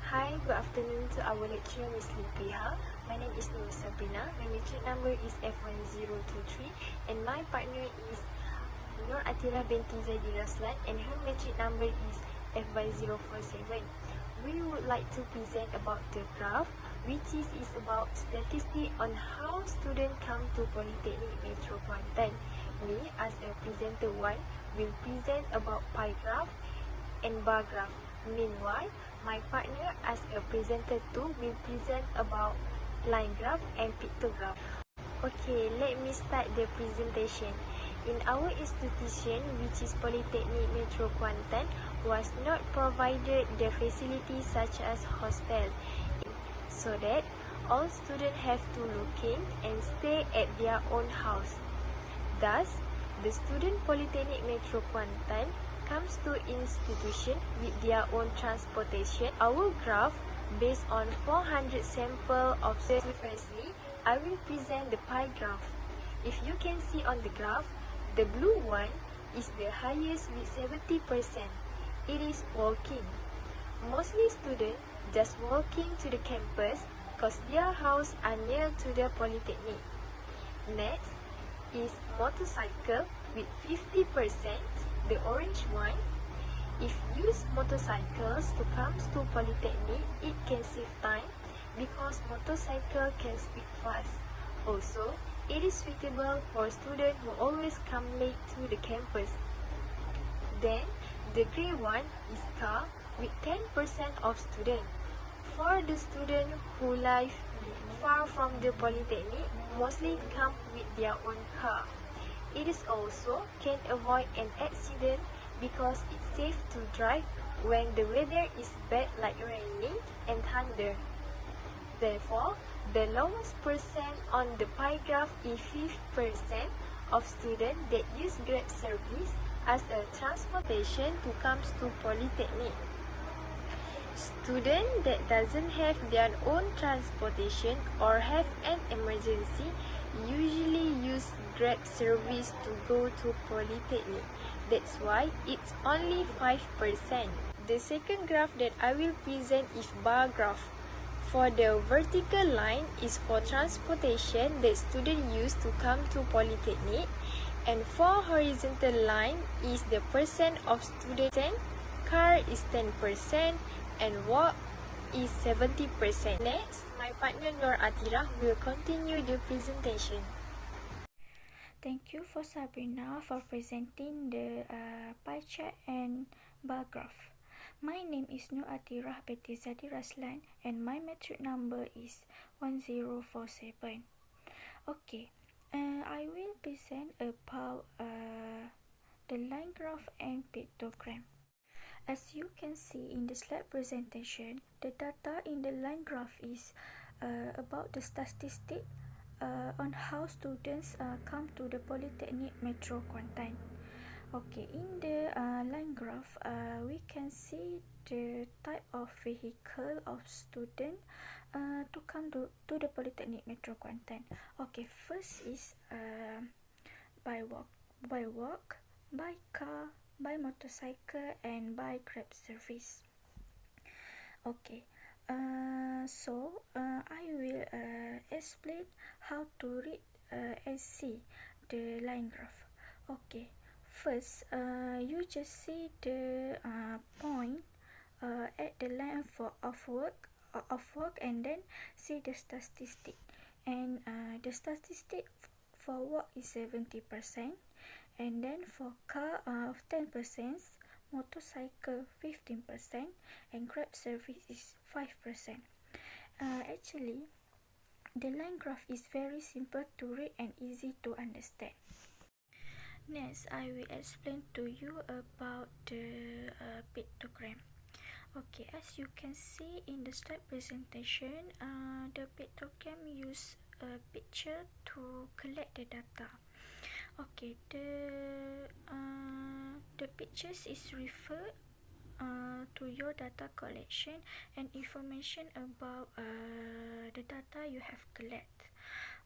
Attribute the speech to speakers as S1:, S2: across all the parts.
S1: Hi, good afternoon to our lecturer, Ms. Atirah. My name is Sabrina. My metric number is F1023 and my partner is Atirah binti Zaidi Raslan and her metric number is F1047. We would like to present about the graph, which is about statistics on how students come to Polytechnic Metro Kuantan. Me, as a presenter 1, will present about pie graph and bar graph. Meanwhile, my partner as a presenter 2 will present about line graph and pictograph. Okay, let me start the presentation. In our institution, which is Polytechnic Metro Kuantan, was not provided the facilities such as hostel, so that all students have to locate and stay at their own house. Thus, the student Polytechnic Metro Kuantan comes to institution with their own transportation. Our graph based on 400 sample of students. Firstly, I will present the pie graph. If you can see on the graph, the blue one is the highest with 70%. It is walking. Mostly students just walking to the campus because their house are near to the Polytechnic. Next is motorcycle with 50%, the orange one. If use motorcycles to come to Polytechnic, it can save time because motorcycle can speed fast. Also, it is suitable for students who always come late to the campus. Then, the grey one is car with 10% of students. For the students who live far from the Polytechnic, mostly come with their own car. It is also can avoid an accident because it's safe to drive when the weather is bad like raining and thunder. Therefore, the lowest percent on the pie graph is 5% of students that use Grab service as a transportation to come to Polytechnic. Students that doesn't have their own transportation or have an emergency usually use Grab service to go to Polytechnic. That's why it's only 5%. The second graph that I will present is bar graph. For the vertical line is for transportation that students use to come to Polytechnic, and for horizontal line is the percent of students. Car is 10% and walk is 70%. Next, my partner Atirah will continue the presentation.
S2: Thank you for Sabrina for presenting the pie chart and bar graph. My name is Atirah binti Zaidi Raslan and my metric number is 1047. Okay, I will present about the line graph and pictogram. As you can see in the slide presentation, the data in the line graph is about the statistic on how students come to the Polytechnic Metro Kuantan. Okay, in the line graph, we can see the type of vehicle of student to come to the Polytechnic Metro Kuantan. Okay, first is by walk, by car, by motorcycle, and by Grab service. Okay, so I will explain how to read and see the line graph. Okay, first you just see the point at the line of work and then see the statistic, and the statistic for work is 70%, and then for car 10%, motorcycle 15%, and Grab service is 5%. Actually, the line graph is very simple to read and easy to understand. Next, I will explain to you about the pictogram. Okay, as you can see in the slide presentation, the pictogram use a picture to collect the data. Okay, the pictures is referred to your data collection and information about the data you have collect.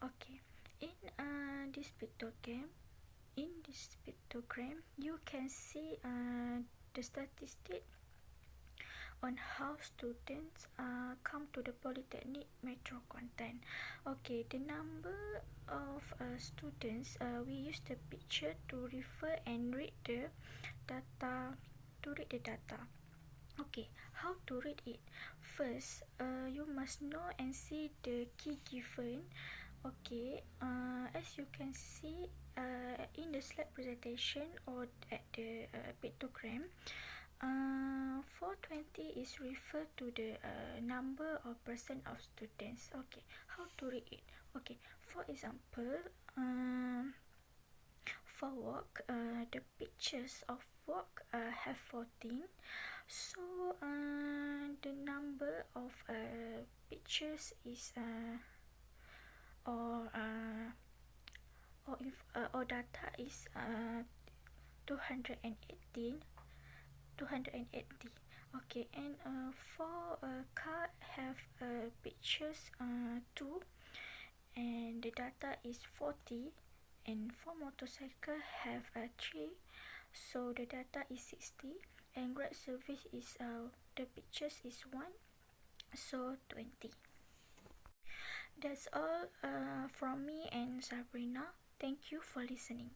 S2: Okay, in this pictogram, you can see the statistic on how students come to the Polytechnic Metro Kuantan. Okay, the number of students, we use the picture to refer and read the data. Okay, how to read it? First, you must know and see the key given. Okay, as you can see in the slide presentation or at the pictogram, 420 is referred to the number or percent of students. Okay, how to read it? Okay, for example, for walk, the pictures of walk have 14. So the number of pictures is or data is 280. Okay, and for car have pictures 2, and the data is 40, and for motorcycle have 3, so the data is 60, and Grab service is the pictures is 1, so 20. That's all from me and Sabrina. Thank you for listening.